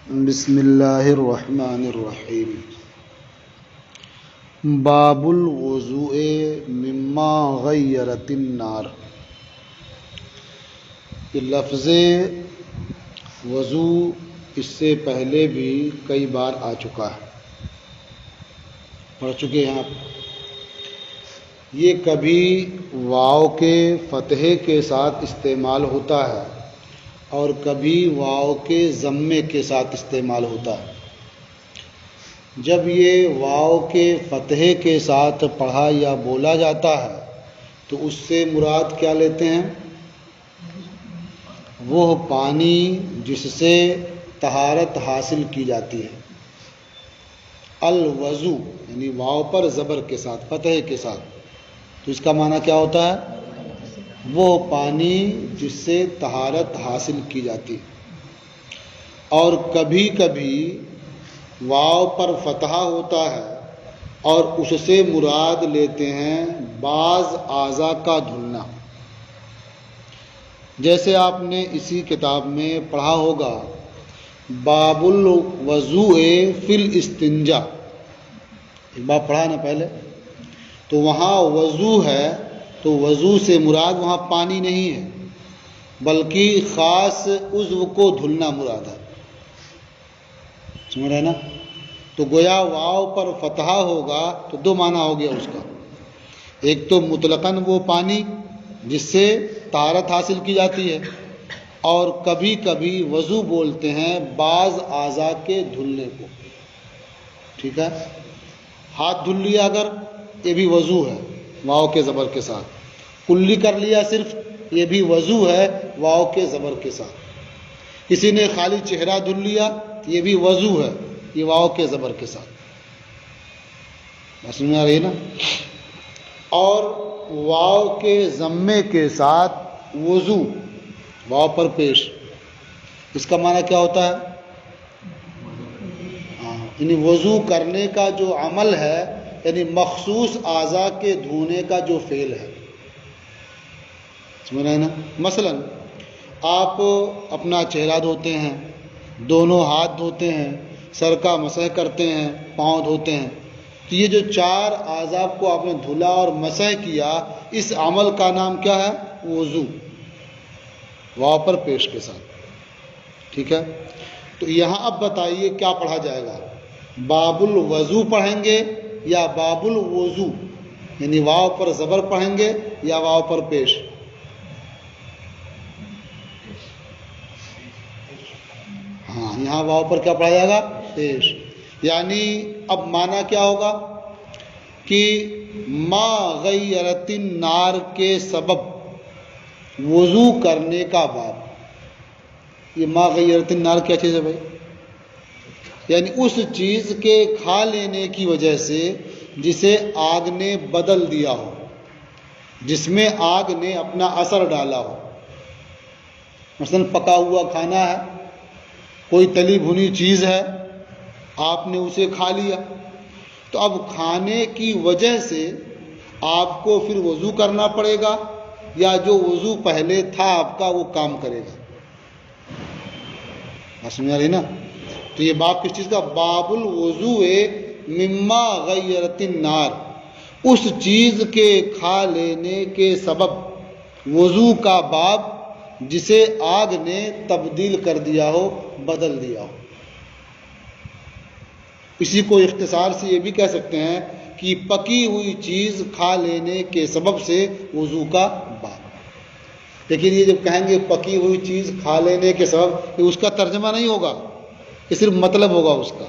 بسم اللہ الرحمن الرحیم۔ باب الوضوء مما غیرت النار۔ یہ لفظ وضو اس سے پہلے بھی کئی بار آ چکا ہے، پڑھ چکے ہیں آپ۔ یہ کبھی واو کے فتحے کے ساتھ استعمال ہوتا ہے اور کبھی واو کے ضمے کے ساتھ استعمال ہوتا ہے۔ جب یہ واو کے فتحے کے ساتھ پڑھا یا بولا جاتا ہے تو اس سے مراد کیا لیتے ہیں؟ وہ پانی جس سے طہارت حاصل کی جاتی ہے۔ الوضو یعنی واو پر زبر کے ساتھ، فتحے کے ساتھ، تو اس کا معنی کیا ہوتا ہے؟ وہ پانی جس سے طہارت حاصل کی جاتی ہے۔ اور کبھی کبھی واو پر فتحہ ہوتا ہے اور اس سے مراد لیتے ہیں بعض اعضاء کا دھلنا۔ جیسے آپ نے اسی کتاب میں پڑھا ہوگا باب الوضوء فی الاستنجاء، ایک بار پڑھا نا پہلے، تو وہاں وضو ہے تو وضو سے مراد وہاں پانی نہیں ہے بلکہ خاص عضو کو دھلنا مراد ہے، سمجھ رہے نا؟ تو گویا واو پر فتحہ ہوگا تو دو معنی ہو گیا اس کا، ایک تو مطلقاً وہ پانی جس سے طہارت حاصل کی جاتی ہے، اور کبھی کبھی وضو بولتے ہیں بعض اعضاء کے دھلنے کو، ٹھیک ہے؟ ہاتھ دھل لیا اگر، یہ بھی وضو ہے واو کے زبر کے ساتھ، کلی کر لیا صرف، یہ بھی وضو ہے واو کے زبر کے ساتھ، کسی نے خالی چہرہ دھل لیا یہ بھی وضو ہے، یہ واو کے زبر کے ساتھ، سمجھ میں آ رہی نا؟ اور واو کے ضمے کے ساتھ وضو، واو پر پیش، اس کا معنی کیا ہوتا ہے؟ یعنی وضو کرنے کا جو عمل ہے، یعنی مخصوص اعضاء کے دھونے کا جو فعل ہے، سمجھ رہے ہیں نا؟ مثلا آپ اپنا چہرہ دھوتے ہیں، دونوں ہاتھ دھوتے ہیں، سر کا مسح کرتے ہیں، پاؤں دھوتے ہیں، تو یہ جو چار اعضاء کو آپ نے دھلا اور مسح کیا، اس عمل کا نام کیا ہے؟ وضو، واو پر پیش کے ساتھ، ٹھیک ہے؟ تو یہاں اب بتائیے کیا پڑھا جائے گا؟ باب الوضو پڑھیں گے یا باب الوضو، یعنی واو پر زبر پڑھیں گے یا واو پر پیش؟ ہاں، یہاں واو پر کیا پڑھا جائے گا؟ پیش۔ یعنی اب معنی کیا ہوگا کہ ما غیرت النار کے سبب وضو کرنے کا باب۔ یہ ما غیرت النار کیا چیز ہے بھائی؟ یعنی اس چیز کے کھا لینے کی وجہ سے جسے آگ نے بدل دیا ہو، جس میں آگ نے اپنا اثر ڈالا ہو۔ مثلا پکا ہوا کھانا ہے، کوئی تلی بھنی چیز ہے، آپ نے اسے کھا لیا، تو اب کھانے کی وجہ سے آپ کو پھر وضو کرنا پڑے گا یا جو وضو پہلے تھا آپ کا وہ کام کرے گا؟ بات سمجھ آ رہی نا؟ تو یہ باب کس چیز کا؟ باب الوضوء مما غیرت النار، اس چیز کے کھا لینے کے سبب وضو کا باب جسے آگ نے تبدیل کر دیا ہو، بدل دیا ہو۔ اسی کو اختصار سے یہ بھی کہہ سکتے ہیں کہ پکی ہوئی چیز کھا لینے کے سبب سے وضو کا باب۔ لیکن یہ جب کہیں گے پکی ہوئی چیز کھا لینے کے سبب، یہ اس کا ترجمہ نہیں ہوگا، یہ صرف مطلب ہوگا اس کا،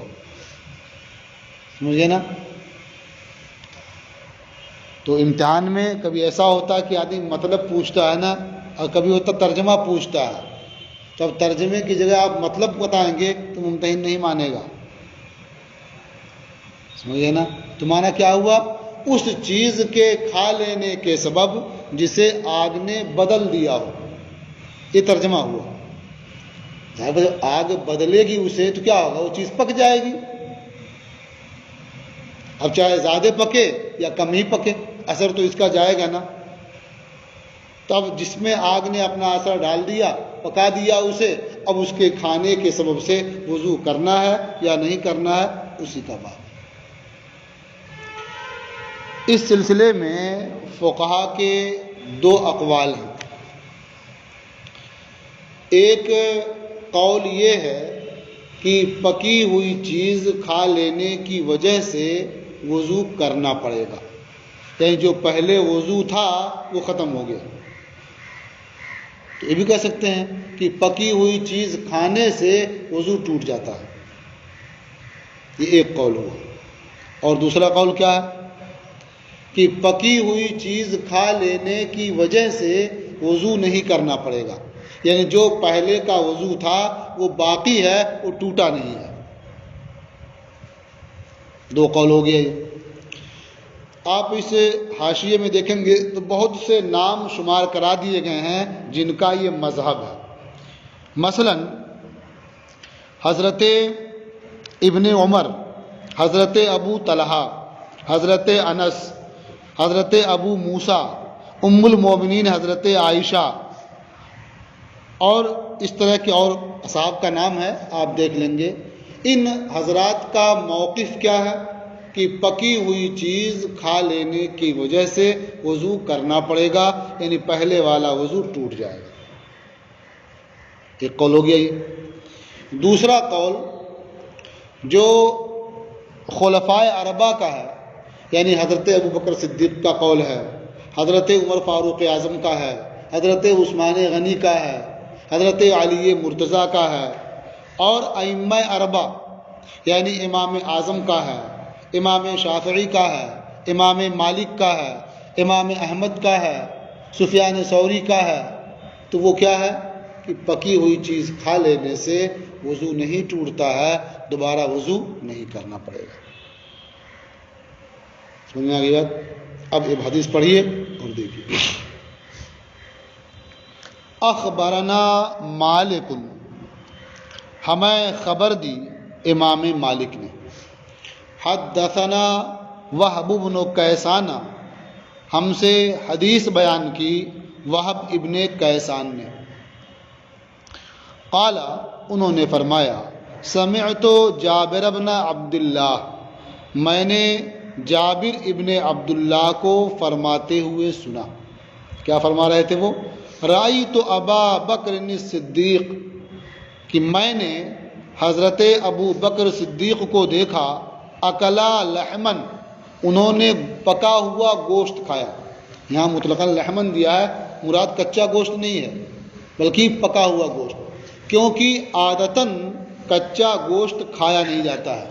سمجھے نا؟ تو امتحان میں کبھی ایسا ہوتا ہے کہ آدمی مطلب پوچھتا ہے نا، اور کبھی ہوتا ترجمہ پوچھتا ہے، تو اب ترجمے کی جگہ آپ مطلب بتائیں گے تو ممتحن نہیں مانے گا، سمجھے نا؟ تو معنی کیا ہوا؟ اس چیز کے کھا لینے کے سبب جسے آگ نے بدل دیا ہو، یہ ترجمہ ہوا۔ جب آگ بدلے گی اسے تو کیا ہوگا؟ وہ چیز پک جائے گی، اب چاہے زیادہ پکے یا کم ہی پکے، اثر تو اس کا جائے گا نا۔ تب جس میں آگ نے اپنا اثر ڈال دیا، پکا دیا اسے، اب اس کے کھانے کے سبب سے وضو کرنا ہے یا نہیں کرنا ہے، اسی کا بات۔ اس سلسلے میں فقہا کے دو اقوال ہیں۔ ایک قول یہ ہے کہ پکی ہوئی چیز کھا لینے کی وجہ سے وضو کرنا پڑے گا، یعنی جو پہلے وضو تھا وہ ختم ہو گیا۔ تو یہ بھی کہہ سکتے ہیں کہ پکی ہوئی چیز کھانے سے وضو ٹوٹ جاتا ہے، یہ ایک قول ہوا۔ اور دوسرا قول کیا ہے کہ پکی ہوئی چیز کھا لینے کی وجہ سے وضو نہیں کرنا پڑے گا، یعنی جو پہلے کا وضو تھا وہ باقی ہے، وہ ٹوٹا نہیں ہے۔ دو قول ہو گیا یہ۔ آپ اس حاشیے میں دیکھیں گے تو بہت سے نام شمار کرا دیے گئے ہیں جن کا یہ مذہب ہے۔ مثلا حضرت ابن عمر، حضرت ابو طلحہ، حضرت انس، حضرت ابو موسیٰ، ام المومنین حضرت عائشہ، اور اس طرح کے اور اصحاب کا نام ہے، آپ دیکھ لیں گے۔ ان حضرات کا موقف کیا ہے کہ پکی ہوئی چیز کھا لینے کی وجہ سے وضو کرنا پڑے گا، یعنی پہلے والا وضو ٹوٹ جائے گا۔ ایک قول ہو گیا یہ۔ دوسرا قول جو خلفائے اربعہ کا ہے، یعنی حضرت ابو بکر صدیق کا قول ہے، حضرت عمر فاروق اعظم کا ہے، حضرت عثمان غنی کا ہے، حضرت علی مرتضیٰ کا ہے، اور ائمہ اربعہ یعنی امام اعظم کا ہے، امام شافعی کا ہے، امام مالک کا ہے، امام احمد کا ہے، سفیان ثوری کا ہے۔ تو وہ کیا ہے کہ پکی ہوئی چیز کھا لینے سے وضو نہیں ٹوٹتا ہے، دوبارہ وضو نہیں کرنا پڑے گا۔ سمجھ میں آ گئی بات؟ اب یہ حدیث پڑھیے اور دیکھیے۔ اخبرنا مالک، ہمیں خبر دی امام مالک نے، حدثنا وہب بن کیسان، ہم سے حدیث بیان کی وہب ابن کیسان نے، قال، انہوں نے فرمایا، سمعت جابر بن عبداللہ، میں نے جابر ابن عبداللہ کو فرماتے ہوئے سنا۔ کیا فرما رہے تھے وہ؟ رأیت ابا بکر صدیق، کہ میں نے حضرت ابو بکر صدیق کو دیکھا، اکلا لحمن، انہوں نے پکا ہوا گوشت کھایا۔ یہاں مطلقاً لحمن دیا ہے، مراد کچا گوشت نہیں ہے بلکہ پکا ہوا گوشت، کیونکہ عادتاً کچا گوشت کھایا نہیں جاتا ہے۔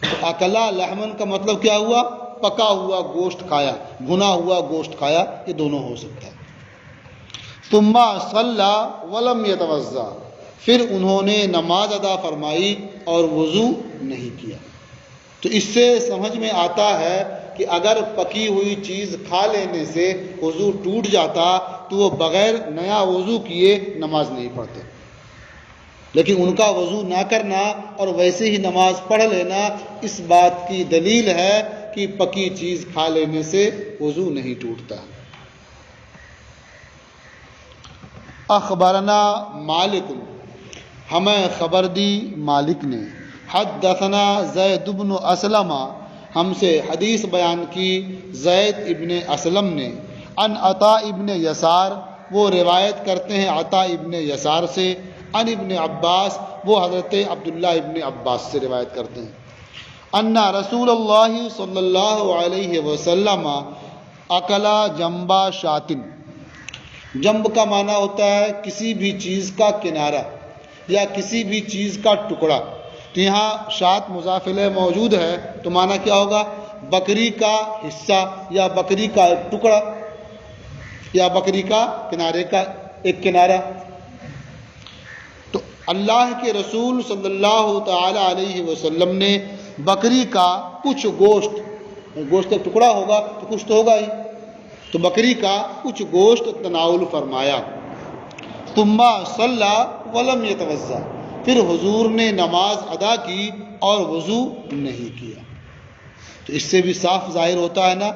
تو اکلا لحمن کا مطلب کیا ہوا؟ پکا ہوا گوشت کھایا، بھنا ہوا گوشت کھایا، یہ دونوں ہو سکتا ہے۔ ثم صلی ولم یتوضا، پھر انہوں نے نماز ادا فرمائی اور وضو نہیں کیا۔ تو اس سے سمجھ میں آتا ہے کہ اگر پکی ہوئی چیز کھا لینے سے وضو ٹوٹ جاتا تو وہ بغیر نیا وضو کیے نماز نہیں پڑھتے، لیکن ان کا وضو نہ کرنا اور ویسے ہی نماز پڑھ لینا اس بات کی دلیل ہے کہ پکی چیز کھا لینے سے وضو نہیں ٹوٹتا۔ اخبرنا مالک، ہمیں خبر دی مالک نے، حدثنا زید بن اسلم، ہم سے حدیث بیان کی زید ابن اسلم نے، عن عطاء ابن یسار، وہ روایت کرتے ہیں عطاء ابن یسار سے، عن ابن عباس، وہ حضرت عبداللہ ابن عباس سے روایت کرتے ہیں، ان رسول اللہ صلی اللہ علیہ وسلم اکلا جنبا شاتن، جنب کا معنی ہوتا ہے کسی بھی چیز کا کنارہ یا کسی بھی چیز کا ٹکڑا۔ تو یہاں شات مضاف الیہ موجود ہے تو معنی کیا ہوگا؟ بکری کا حصہ یا بکری کا ایک ٹکڑا یا بکری کا کنارے کا ایک کنارہ۔ تو اللہ کے رسول صلی اللہ تعالی علیہ وسلم نے بکری کا کچھ گوشت کا ٹکڑا ہوگا تو کچھ تو ہوگا ہی، تو بکری کا کچھ گوشت تناول فرمایا۔ ثم صلی ولم یتوضا، پھر حضور نے نماز ادا کی اور وضو نہیں کیا۔ تو اس سے بھی صاف ظاہر ہوتا ہے نا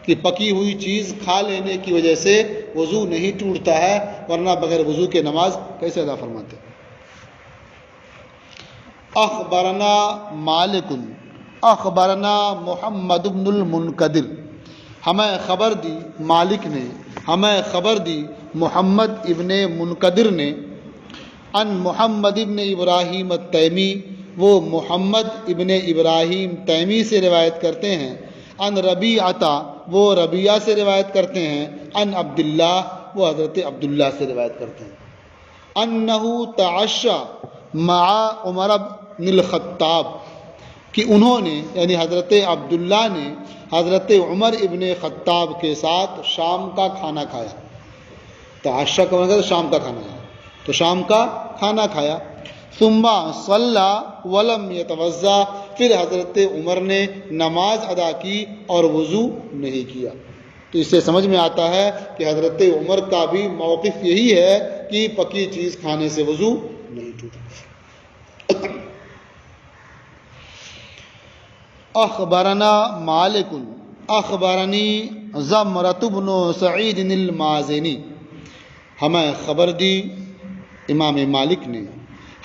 کہ پکی ہوئی چیز کھا لینے کی وجہ سے وضو نہیں ٹوٹتا ہے، ورنہ بغیر وضو کے نماز کیسے ادا فرماتے؟ اخبرنا مالک اخبرنا محمد بن المنکدر، ہمیں خبر دی مالک نے، ہمیں خبر دی محمد ابن منکدر نے، ان محمد ابن ابراہیم التیمی، وہ محمد ابن ابراہیم تیمی سے روایت کرتے ہیں، ان ربیعہ، وہ ربیعہ سے روایت کرتے ہیں، ان عبداللہ، وہ حضرت عبداللہ سے روایت کرتے ہیں، انہو تعشى مع عمر بن الخطاب، کہ انہوں نے یعنی حضرت عبداللہ نے حضرت عمر ابن خطاب کے ساتھ شام کا کھانا کھایا۔ تعشیٰ کا مطلب شام کا کھانا کھایا، تو شام کا کھانا کھایا۔ ثم صلی ولم یتوضا، پھر حضرت عمر نے نماز ادا کی اور وضو نہیں کیا۔ تو اس سے سمجھ میں آتا ہے کہ حضرت عمر کا بھی موقف یہی ہے کہ پکی چیز کھانے سے وضو نہیں ٹوٹا۔ اخبرنا مالک اخبرنی زمرۃ بن سعید المازنی، ہمیں خبر دی امام مالک نے،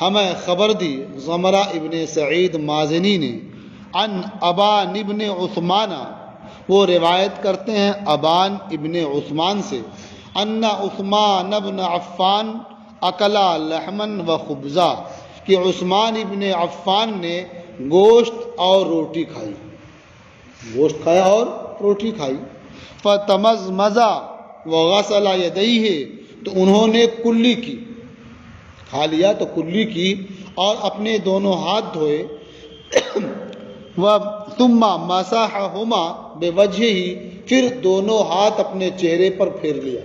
ہمیں خبر دی زمرہ ابن سعید مازنی نے، عن ابان ابن عثمان، وہ روایت کرتے ہیں ابان ابن عثمان سے، ان عثمان ابن عفان اکلا لحمن و خبزہ، کہ عثمان ابن عفان نے گوشت اور روٹی کھائی، گوشت کھایا اور روٹی کھائی۔ فتمزمز وغسل یدیہ، تو انہوں نے کلی کی، کھا لیا تو کلی کی اور اپنے دونوں ہاتھ دھوئے، ثم مسحہما بوجہہ، پھر دونوں ہاتھ اپنے چہرے پر پھیر لیا،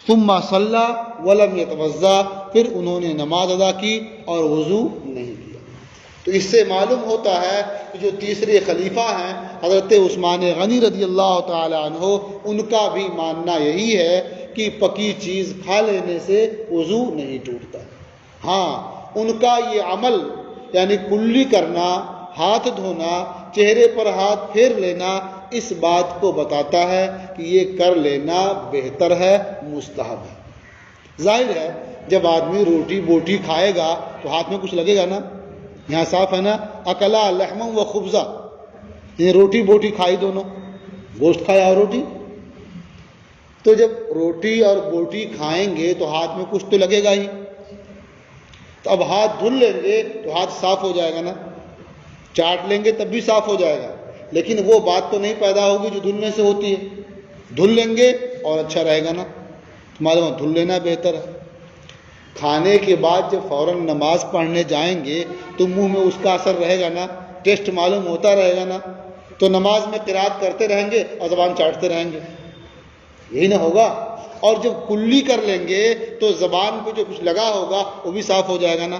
ثم صلی ولم یتوضا، پھر انہوں نے نماز ادا کی اور وضو نہیں کیا۔ تو اس سے معلوم ہوتا ہے کہ جو تیسرے خلیفہ ہیں حضرت عثمان غنی رضی اللہ تعالی عنہ، ان کا بھی ماننا یہی ہے کہ پکی چیز کھا لینے سے وضو نہیں ٹوٹتا۔ ہاں، ان کا یہ عمل یعنی کلی کرنا، ہاتھ دھونا، چہرے پر ہاتھ پھیر لینا، اس بات کو بتاتا ہے کہ یہ کر لینا بہتر ہے، مستحب ہے۔ ظاہر ہے جب آدمی روٹی بوٹی کھائے گا تو ہاتھ میں کچھ لگے گا نا، یہاں صاف ہے نا، اکلا لحم و خبزہ، یہ روٹی بوٹی کھائی، دونوں گوشت کھایا اور روٹی۔ تو جب روٹی اور بوٹی کھائیں گے تو ہاتھ میں کچھ تو لگے گا ہی، تو اب ہاتھ دھل لیں گے تو ہاتھ صاف ہو جائے گا نا، چاٹ لیں گے تب بھی صاف ہو جائے گا، لیکن وہ بات تو نہیں پیدا ہوگی جو دھلنے سے ہوتی ہے۔ دھل لیں گے اور اچھا رہے گا نا، معلوم دھل لینا بہتر ہے۔ کھانے کے بعد جب فوراً نماز پڑھنے جائیں گے تو منہ میں اس کا اثر رہے گا نا، ٹیسٹ معلوم ہوتا رہے گا نا، تو نماز میں قرات کرتے رہیں گے اور زبان چاٹتے رہیں گے، یہی نہ ہوگا۔ اور جب کلی کر لیں گے تو زبان پہ جو کچھ لگا ہوگا وہ بھی صاف ہو جائے گا نا،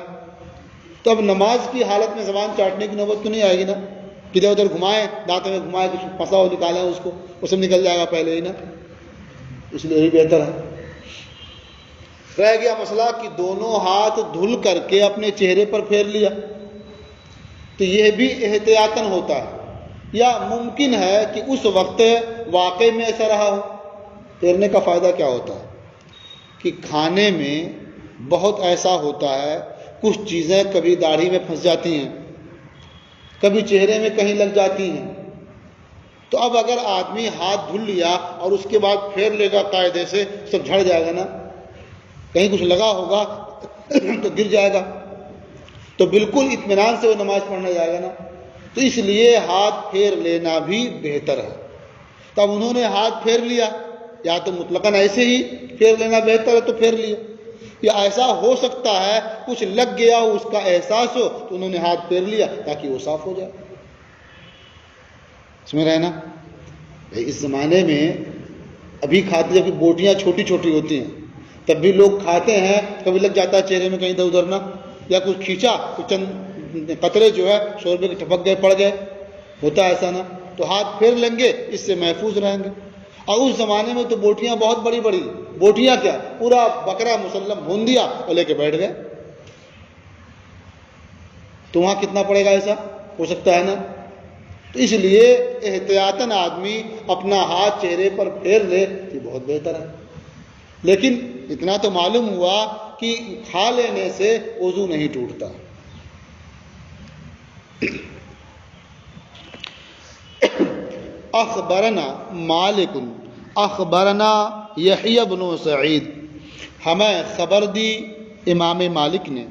تو اب نماز کی حالت میں زبان چاٹنے کی نوبت تو نہیں آئے گی نا، کدھر ادھر گھمائیں، دانتوں میں گھمائیں، کچھ پھنسا ہو نکالیں اس کو، اس میں نکل جائے گا پہلے ہی نا، اس لیے یہی بہتر ہے۔ رہ گیا مسئلہ کہ دونوں ہاتھ دھل کر کے اپنے چہرے پر پھیر لیا، تو یہ بھی احتیاطاً ہوتا ہے، یا ممکن ہے کہ اس وقت واقع میں ایسا رہا ہو۔ پھیرنے کا فائدہ کیا ہوتا ہے کہ کھانے میں بہت ایسا ہوتا ہے، کچھ چیزیں کبھی داڑھی میں پھنس جاتی ہیں، کبھی چہرے میں کہیں لگ جاتی ہیں، تو اب اگر آدمی ہاتھ دھل لیا اور اس کے بعد پھیر لے گا قاعدے سے، سب جھڑ جائے گا نا، کہیں کچھ لگا ہوگا تو گر جائے گا، تو بالکل اطمینان سے وہ نماز پڑھنے جائے گا نا، تو اس لیے ہاتھ پھیر لینا بھی بہتر ہے۔ تب انہوں نے ہاتھ پھیر لیا، یا تو مطلقاً ایسے ہی پھیر لینا بہتر ہے تو پھیر لیا، یا ایسا ہو سکتا ہے کچھ لگ گیا ہو، اس کا احساس ہو، تو انہوں نے ہاتھ پھیر لیا تاکہ وہ صاف ہو جائے۔ سمجھ رہے ہیں نا؟ اس زمانے میں ابھی کھاتے جب کہ بوٹیاں چھوٹی چھوٹی ہوتی ہیں تب بھی لوگ کھاتے ہیں، کبھی لگ جاتا ہے چہرے میں کہیں ادھر ادھر نا، یا کچھ کھینچا تو چند قطرے جو ہے شوربے کے ٹپک گئے، پڑ گئے، ہوتا ہے ایسا نا، تو ہاتھ پھیر لیں گے، اس سے محفوظ رہیں گے۔ اور اس زمانے میں تو بوٹیاں بہت بڑی بڑی، بوٹیاں کیا پورا بکرا مسلم بھون دیا اور لے کے بیٹھ گئے، تو وہاں کتنا پڑے گا، ایسا ہو سکتا ہے نا۔ تو اس لیے احتیاطاً آدمی اپنا ہاتھ چہرے پر پھیر لے یہ بہت بہتر ہے. لیکن اتنا تو معلوم ہوا کہ کھا لینے سے وضو نہیں ٹوٹتا. اخبرنا مالک اخبرنا یحییٰ بن سعید، ہمیں خبر دی امام مالک نے،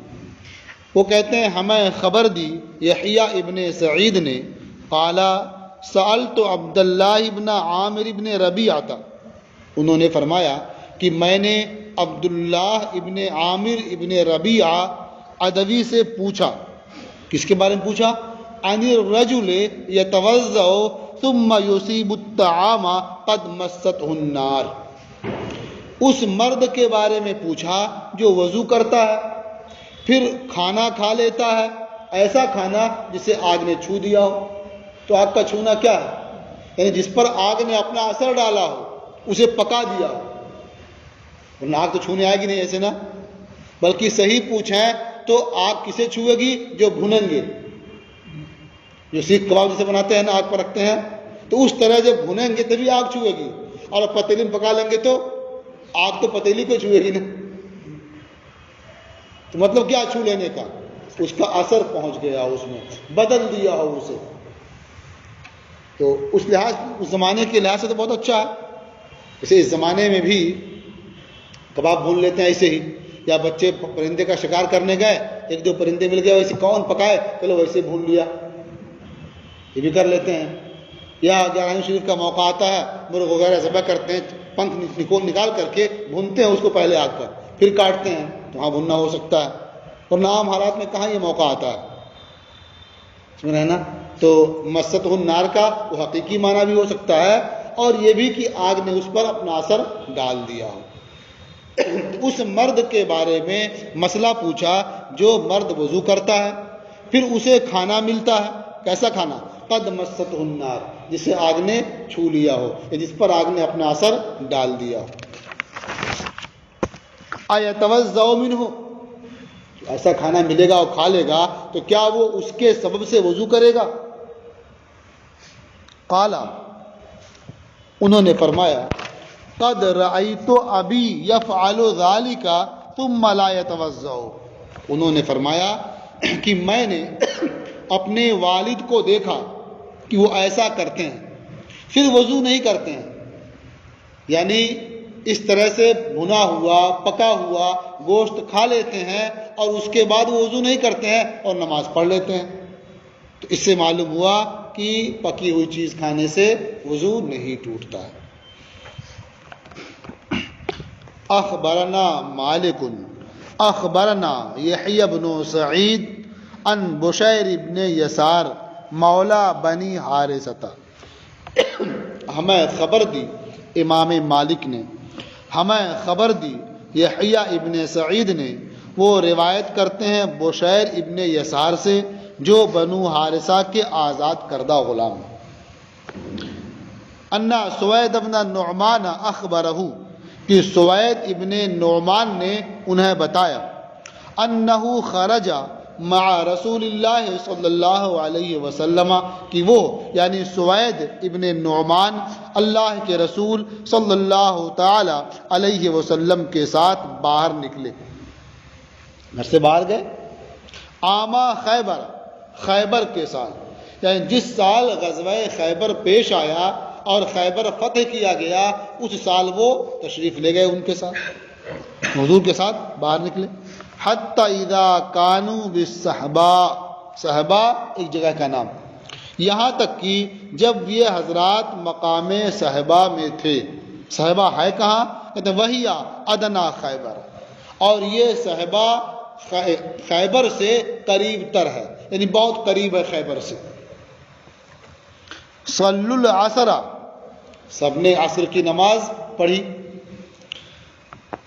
وہ کہتے ہیں ہمیں خبر دی یحییٰ ابن سعید نے، قال سألت عبد اللہ ابن عامر ابن ربیعہ، انہوں نے فرمایا کہ میں نے عبداللہ ابن عامر ابن ربیعہ عدوی سے پوچھا. کس کے بارے میں پوچھا؟ عن الرجل یتوضأ ثم یصیب الطعام قد مسته النار، اس مرد کے بارے میں پوچھا جو وضو کرتا ہے پھر کھانا کھا لیتا ہے، ایسا کھانا جسے آگ نے چھو دیا ہو. تو آگ کا چھونا کیا ہے؟ یعنی جس پر آگ نے اپنا اثر ڈالا ہو، اسے پکا دیا ہو. ورنہ آگ تو چھونے آئے گی نہیں ایسے نا، بلکہ صحیح پوچھیں تو آگ کسے چھوئے گی؟ جو بھنیں گے، جو سیخ کباب جسے بناتے ہیں نا آگ پر رکھتے ہیں، تو اس طرح جب بھنیں گے تبھی آگ چھوئے گی. اور پتیلی میں پکا لیں گے تو آگ تو پتیلی کو چھوئے گی نا. تو مطلب کیا چھو لینے کا؟ اس کا اثر پہنچ گیا اس میں، بدل دیا ہو اسے. تو اس لحاظ اس زمانے کے لحاظ سے تو بہت اچھا ہے. جیسے اس زمانے میں بھی کباب بھون لیتے ہیں ایسے ہی، یا بچے پرندے کا شکار کرنے گئے، ایک دو پرندے مل گئے، ویسے کون پکائے، چلو ویسے بھون لیا، یہ بھی کر لیتے ہیں. یا گیارہویں شریف کا موقع آتا ہے، مرغ وغیرہ ذبح کرتے ہیں، پنکھ نکال کر کے بھونتے ہیں اس کو پہلے آگ پر، پھر کاٹتے ہیں، تو وہاں بھوننا ہو سکتا ہے. ورنہ عام حالات میں کہاں یہ موقع آتا ہے، سن رہے ہیں نا. تو مسته النار کا وہ حقیقی معنی بھی ہو سکتا ہے، اور یہ بھی کہ آگ نے اس پر اپنا اثر ڈال دیا ہو. اس مرد کے بارے میں مسئلہ پوچھا جو مرد وضو کرتا ہے پھر اسے کھانا ملتا ہے. کیسا کھانا؟ قد مسته النار، جسے آگ نے چھو لیا ہو یا جس پر آگ نے اپنا اثر ڈال دیا ہو. ایتوضأ منہ، ایسا کھانا ملے گا اور کھا لے گا تو کیا وہ اس کے سبب سے وضو کرے گا؟ قال، انہوں نے فرمایا قد رأیت ابی یفعل ذلک ثم لا یتوضأ، انہوں نے فرمایا کہ میں نے اپنے والد کو دیکھا کہ وہ ایسا کرتے ہیں پھر وضو نہیں کرتے ہیں. یعنی اس طرح سے بھنا ہوا پکا ہوا گوشت کھا لیتے ہیں اور اس کے بعد وہ وضو نہیں کرتے ہیں اور نماز پڑھ لیتے ہیں. تو اس سے معلوم ہوا کہ پکی ہوئی چیز کھانے سے وضو نہیں ٹوٹتا ہے. اخبرنا مالک اخبرنا یحییٰ بن سعید عن بشیر بن یسار مولا بنی حارثہ، ہمیں خبر دی امام مالک نے، ہمیں خبر دی یحییٰ ابن سعید نے، وہ روایت کرتے ہیں بشیر ابن یسار سے جو بنو حارثہ کے آزاد کردہ غلام ہیں. انا سوید ابن نعمان اخبرہ، کہ سوید ابن نعمان نے انہیں بتایا، انہ خرج مع رسول اللہ صلی اللہ علیہ وسلم، کہ وہ یعنی سوید ابن نعمان اللہ کے رسول صلی اللہ تعالی علیہ وسلم کے ساتھ باہر نکلے، گھر سے باہر گئے. آما خیبر، خیبر کے سال، یعنی جس سال غزوہ خیبر پیش آیا اور خیبر فتح کیا گیا اس سال وہ تشریف لے گئے ان کے ساتھ، حضور کے ساتھ باہر نکلے. حتی اذا کانوا بالصحبا، صحبا ایک جگہ کا نام، یہاں تک کہ جب یہ حضرات مقام صحبا میں تھے. صحبا ہے کہاں؟ کہتے ہیں وہی ادنا خیبر، اور یہ صحبا خیبر سے قریب تر ہے، یعنی بہت قریب ہے خیبر سے. صلی العصر، سب نے عصر کی نماز پڑھی.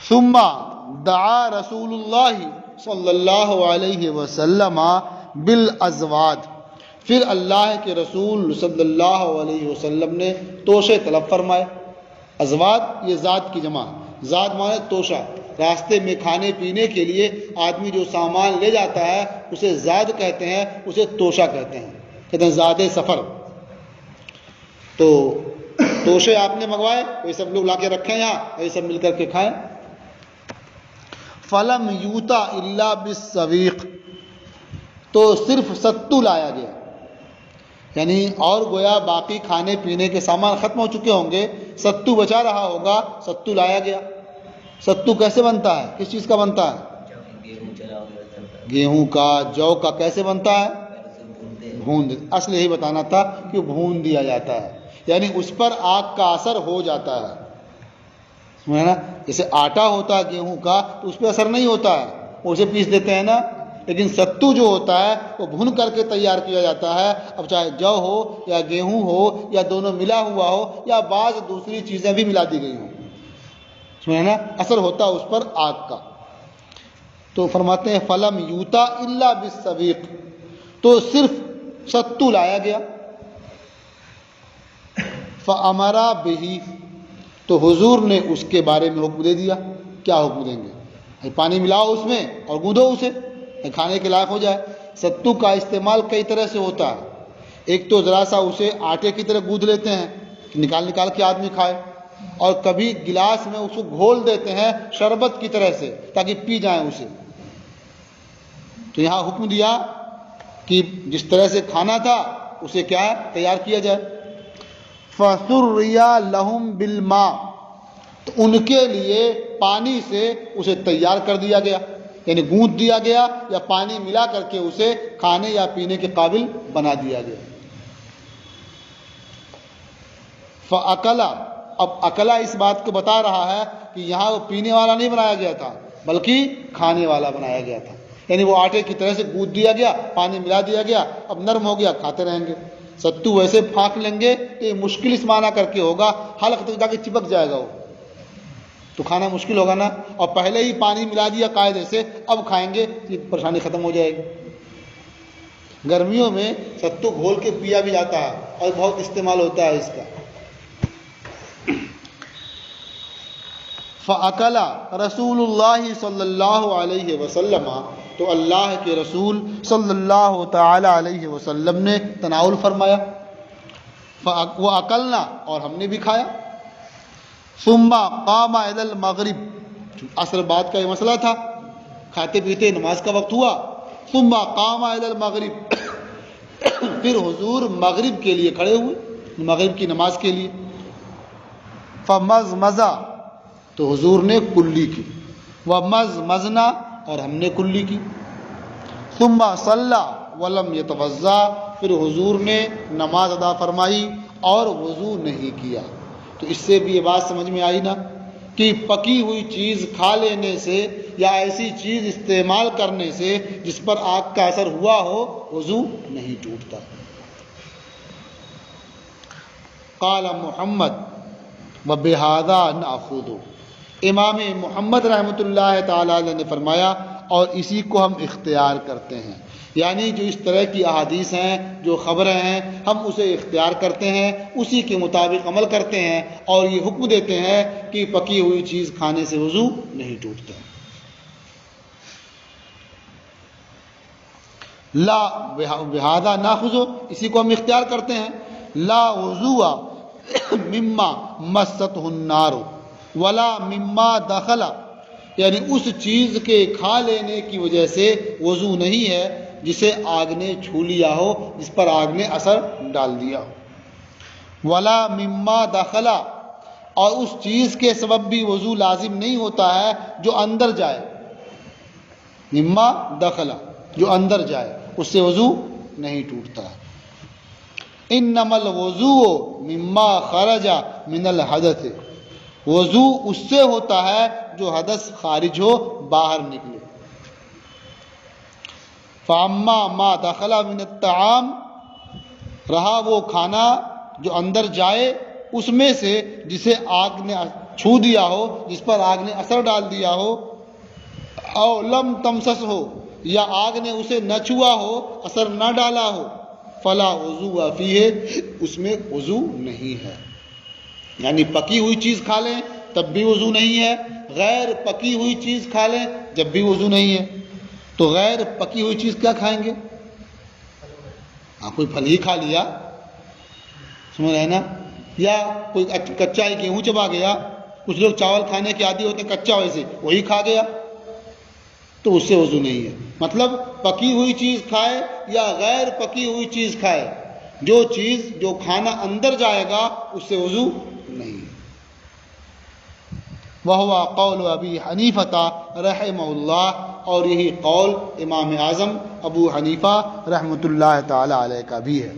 ثم دعا رسول اللہ صلی اللہ علیہ وسلم بالازواد، پھر اللہ کے رسول صلی اللہ علیہ وسلم نے توشے طلب فرمائے. ازواد یہ ذات کی جمع، ذات مانے توشہ، راستے میں کھانے پینے کے لیے آدمی جو سامان لے جاتا ہے اسے زاد کہتے ہیں، اسے توشہ کہتے ہیں، کہتے ہیں زاد سفر. تو توشے آپ نے منگوائے، یہ سب لوگ لا کے رکھیں یہاں، یہ سب مل کر کے کھائیں۔ فلم یوتا الا بالسویق، تو صرف ستو لایا گیا، یعنی اور گویا باقی کھانے پینے کے سامان ختم ہو چکے ہوں گے، ستو بچا رہا ہوگا، ستو لایا گیا۔ ستو کیسے بنتا ہے؟ کس چیز کا بنتا ہے؟ گیہوں کا، جو کا۔ کیسے بنتا ہے؟ بھون، اصل یہی بتانا تھا کہ بھون دیا جاتا ہے، یعنی اس پر آگ کا اثر ہو جاتا ہے، سمجھا نا؟ جیسے آٹا ہوتا ہے گیہوں کا تو اس پہ اثر نہیں ہوتا ہے، اسے پیس دیتے ہیں نا، لیکن ستو جو ہوتا ہے وہ بھون کر کے تیار کیا جاتا ہے، اب چاہے جو ہو یا گیہوں ہو یا دونوں ملا ہوا ہو یا بعض دوسری چیزیں بھی ملا دی گئی ہوں، سمجھا نا؟ اثر ہوتا ہے اس پر آگ کا۔ تو فرماتے ہیں فلم یوتا الا بالسویق، تو صرف ستو لایا گیا۔ فامرا بہ، تو حضور نے اس کے بارے میں حکم دے دیا۔ کیا حکم دیں گے؟ پانی ملاؤ اس میں اور گوندو اسے، کھانے کے لائق ہو جائے۔ ستو کا استعمال کئی طرح سے ہوتا ہے، ایک تو ذرا سا اسے آٹے کی طرح گوندھ لیتے ہیں کہ نکال کے آدمی کھائے، اور کبھی گلاس میں اس کو گھول دیتے ہیں شربت کی طرح سے تاکہ پی جائیں اسے۔ تو یہاں حکم دیا کہ جس طرح سے کھانا تھا اسے کیا ہے؟ تیار کیا جائے۔ فَسُرِّيَ لَهُمْ بِالْمَاءِ، تو ان کے لیے پانی سے اسے تیار کر دیا گیا، یعنی گوندھ دیا گیا یا پانی ملا کر کے اسے کھانے یا پینے کے قابل بنا دیا گیا۔ فَأَكَلَ، اب اکلا اس بات کو بتا رہا ہے کہ یہاں وہ پینے والا نہیں بنایا گیا تھا بلکہ کھانے والا بنایا گیا تھا، یعنی وہ آٹے کی طرح سے گوندھ دیا گیا، پانی ملا دیا گیا، اب نرم ہو گیا، کھاتے رہیں گے۔ ستو ویسے پھانک لیں گے تو یہ مشکل اس معنی کر کے ہوگا، حلق تک جا کے چپک جائے گا وہ، تو کھانا مشکل ہوگا نا، اور پہلے ہی پانی ملا دیا قاعدے سے، اب کھائیں گے یہ پریشانی ختم ہو جائے گی۔ گرمیوں میں ستو گھول کے پیا بھی جاتا ہے اور بہت استعمال ہوتا ہے اس کا۔ فَأَكَلَ رسول اللہ صلی اللہ علیہ وسلم، تو اللہ کے رسول صلی اللہ تعالی علیہ وسلم نے تناول فرمایا۔ وَأَكَلْنَا، اور ہم نے بھی کھایا۔ ثُمَّ قَامَ إِلَى الْمَغْرِبِ، عصر بعد کا یہ مسئلہ تھا، کھاتے پیتے نماز کا وقت ہوا۔ ثُمَّ قَامَ إِلَى الْمَغْرِبِ، پھر حضور مغرب کے لیے کھڑے ہوئے، مغرب کی نماز کے لیے۔ فَمَزْمَزَ، تو حضور نے کلی کی، وَمَزْمَزْنَا، اور ہم نے کلی کی۔ ثُمَّ صَلَّى وَلَمْ يَتَوَضَّأْ، پھر حضور نے نماز ادا فرمائی اور وضو نہیں کیا۔ تو اس سے بھی یہ بات سمجھ میں آئی نا کہ پکی ہوئی چیز کھا لینے سے یا ایسی چیز استعمال کرنے سے جس پر آگ کا اثر ہوا ہو وضو نہیں ٹوٹتا۔ قال محمد وبہذا ناخذ، امام محمد رحمۃ اللہ تعالی علیہ نے فرمایا اور اسی کو ہم اختیار کرتے ہیں، یعنی جو اس طرح کی احادیث ہیں، جو خبریں ہیں، ہم اسے اختیار کرتے ہیں، اسی کے مطابق عمل کرتے ہیں، اور یہ حکم دیتے ہیں کہ پکی ہوئی چیز کھانے سے وضو نہیں ٹوٹتا۔ لا بہذا ناخذ، اسی کو ہم اختیار کرتے ہیں۔ لا وضوء مما مستہ النار ولا مما دخل، یعنی اس چیز کے کھا لینے کی وجہ سے وضو نہیں ہے جسے آگ نے چھو لیا ہو، جس پر آگ نے اثر ڈال دیا ہو۔ ولا مما دخل، اور اس چیز کے سبب بھی وضو لازم نہیں ہوتا ہے جو اندر جائے، مما دخل، جو اندر جائے، اس سے وضو نہیں ٹوٹتا ہے۔ انما الوضوء مما خرج من الحدث، وضو اس سے ہوتا ہے جو حدث خارج ہو، باہر نکلے۔ فاما ما دخل من الطعام، رہا وہ کھانا جو اندر جائے اس میں سے جسے آگ نے چھو دیا ہو، جس پر آگ نے اثر ڈال دیا ہو، او لم تمسس ہو، یا آگ نے اسے نہ چھوا ہو، اثر نہ ڈالا ہو، فلا وضو فیہ، اس میں وضو نہیں ہے۔ یعنی پکی ہوئی چیز کھا لیں تب بھی وضو نہیں ہے، غیر پکی ہوئی چیز کھا لیں جب بھی وضو نہیں ہے۔ تو غیر پکی ہوئی چیز کیا کھائیں گے؟ کوئی پھل ہی کھا لیا، سمجھ رہے نا، یا کوئی کچا ہی گیہوں چبا گیا، کچھ لوگ چاول کھانے کے عادی ہوتے ہیں کچا ویسے وہی کھا گیا، تو اس سے وضو نہیں ہے۔ مطلب پکی ہوئی چیز کھائے یا غیر پکی ہوئی چیز کھائے، جو چیز جو کھانا اندر جائے گا اس سے وضو نہیں ہے۔ وہو قول ابی حنیفہ رحمہ اللہ، اور یہی قول امام اعظم ابو حنیفہ رحمۃ اللہ تعالی علیہ کا بھی ہے۔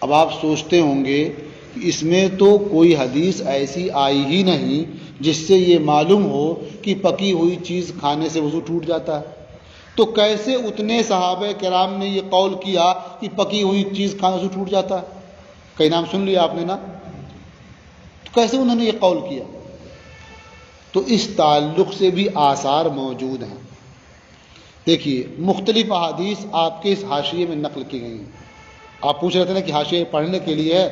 اب آپ سوچتے ہوں گے کہ اس میں تو کوئی حدیث ایسی آئی ہی نہیں جس سے یہ معلوم ہو کہ پکی ہوئی چیز کھانے سے وضو ٹوٹ جاتا ہے، تو کیسے اتنے صحابہ کرام نے یہ قول کیا کہ پکی ہوئی چیز کھانے سے ٹوٹ جاتا ہے؟ کئی نام سن لیا آپ نے نا، تو کیسے انہوں نے یہ قول کیا؟ تو اس تعلق سے بھی آثار موجود ہیں۔ دیکھیے مختلف احادیث آپ کے اس حاشیے میں نقل کی گئی ہیں۔ آپ پوچھ رہے تھے نا کہ حاشیے پڑھنے کے لیے ہے،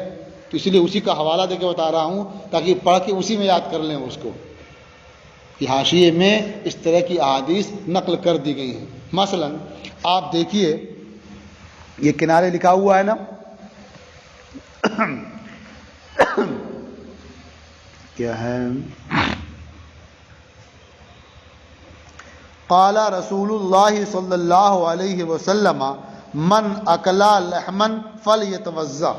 تو اس لیے اسی کا حوالہ دے کے بتا رہا ہوں تاکہ پڑھ کے اسی میں یاد کر لیں اس کو، کہ حاشیے میں اس طرح کی احادیث نقل کر دی گئی ہیں۔ مثلا آپ دیکھیے یہ کنارے لکھا ہوا ہے نا، کیا ہے؟ قال رسول اللہ صلی اللہ علیہ وسلم من اکلا لحمن فلیتوضا،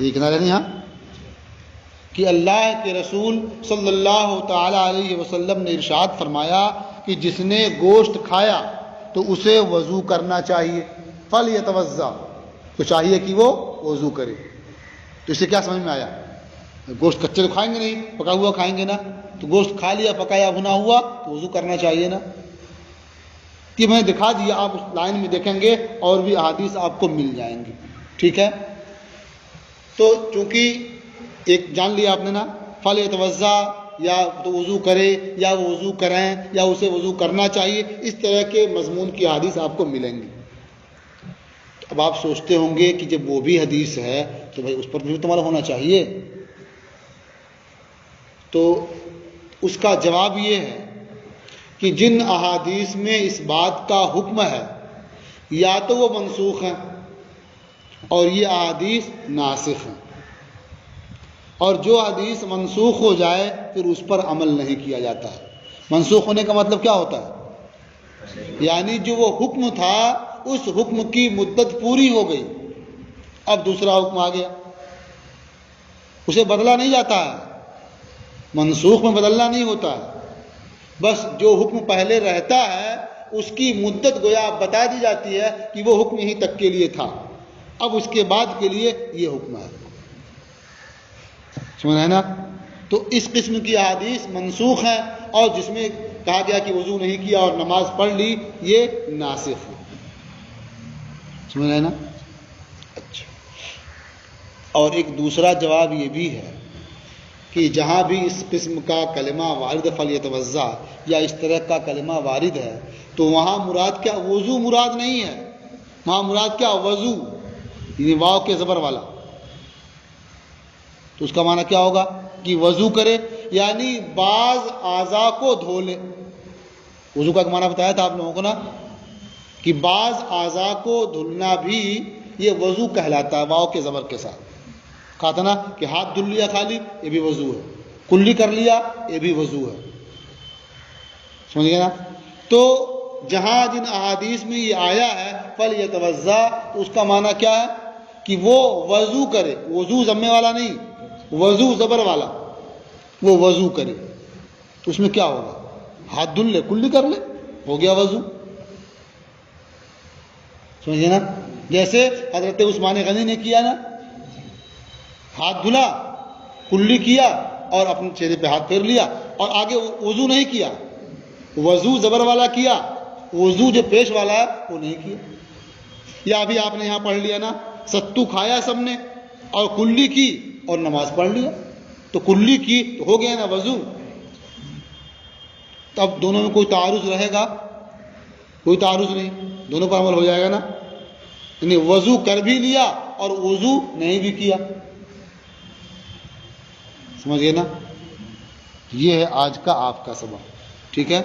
یہ کنارے نہیں، ہاں، کہ اللہ کے رسول صلی اللہ تعالی علیہ وسلم نے ارشاد فرمایا کہ جس نے گوشت کھایا تو اسے وضو کرنا چاہیے، فلیتوضا، تو چاہیے کہ وہ وضو کرے۔ تو اس سے کیا سمجھ میں آیا؟ گوشت کچے تو کھائیں گے نہیں، پکا ہوا کھائیں گے نا، تو گوشت کھا لیا پکایا بھنا ہوا تو وضو کرنا چاہیے نا۔ یہ میں نے دکھا دیا، آپ اس لائن میں دیکھیں گے اور بھی احادیث آپ کو مل جائیں گی، ٹھیک ہے؟ تو چونکہ ایک جان لیا آپ نے نا، فلیتوضا، یا تو وضو کرے یا وہ وضو کریں یا اسے وضو کرنا چاہیے، اس طرح کے مضمون کی حدیث آپ کو ملیں گی۔ اب آپ سوچتے ہوں گے کہ جب وہ بھی حدیث ہے تو بھائی اس پر بھی تمہارا ہونا چاہیے، تو اس کا جواب یہ ہے کہ جن احادیث میں اس بات کا حکم ہے یا تو وہ منسوخ ہیں اور یہ احادیث ناسخ ہیں، اور جو حدیث منسوخ ہو جائے پھر اس پر عمل نہیں کیا جاتا ہے۔ منسوخ ہونے کا مطلب کیا ہوتا ہے؟ یعنی جو وہ حکم تھا اس حکم کی مدت پوری ہو گئی، اب دوسرا حکم آ گیا، اسے بدلا نہیں جاتا ہے، منسوخ میں بدلنا نہیں ہوتا ہے، بس جو حکم پہلے رہتا ہے اس کی مدت گویا بتا دی جاتی ہے کہ وہ حکم یہیں تک کے لیے تھا، اب اس کے بعد کے لیے یہ حکم ہے، سمجھ رہے ہیں نا؟ تو اس قسم کی احادیث منسوخ ہیں، اور جس میں کہا گیا کہ وضو نہیں کیا اور نماز پڑھ لی یہ ناسخ ہے، سمجھ رہے ہیں نا؟ اچھا، اور ایک دوسرا جواب یہ بھی ہے کہ جہاں بھی اس قسم کا کلمہ وارد فلیتوضا یا اس طرح کا کلمہ وارد ہے تو وہاں مراد کیا؟ وضو مراد نہیں ہے، وہاں مراد کیا؟ وضو، یعنی واو کے زبر والا، تو اس کا معنی کیا ہوگا کہ وضو کرے، یعنی بعض اعضاء کو دھو لے۔ وضو کا معنی بتایا تھا آپ لوگوں کو نا کہ بعض اعضاء کو دھلنا بھی یہ وضو کہلاتا ہے، واو کے زبر کے ساتھ۔ کہا تھا نا کہ ہاتھ دھل لیا خالی یہ بھی وضو ہے، کلی کر لیا یہ بھی وضو ہے، سمجھ گئے نا؟ تو جہاں جن احادیث میں یہ آیا ہے فلیتوضا، تو اس کا معنی کیا ہے کہ وہ وضو کرے، وضو ضمے والا نہیں، وضو زبر والا، وہ وضو کرے، تو اس میں کیا ہوگا؟ ہاتھ دھل لے، کلی کر لے، ہو گیا وضو، سمجھے نا؟ جیسے حضرت عثمان غنی نے کیا نا، ہاتھ دھلا، کلی کیا اور اپنے چہرے پہ ہاتھ پھیر لیا، اور آگے وضو نہیں کیا، وضو زبر والا کیا، وضو جو پیش والا ہے وہ نہیں کیا۔ یا ابھی آپ نے یہاں پڑھ لیا نا، ستو کھایا سب نے اور کلی کی اور نماز پڑھ لیا، تو کلی کی تو ہو گیا نا وضو، تب دونوں میں کوئی تعارض رہے گا؟ کوئی تعارض نہیں، دونوں پر عمل ہو جائے گا نا، یعنی وضو کر بھی لیا اور وضو نہیں بھی کیا، سمجھ گئے نا؟ یہ ہے آج کا آپ کا سبق، ٹھیک ہے؟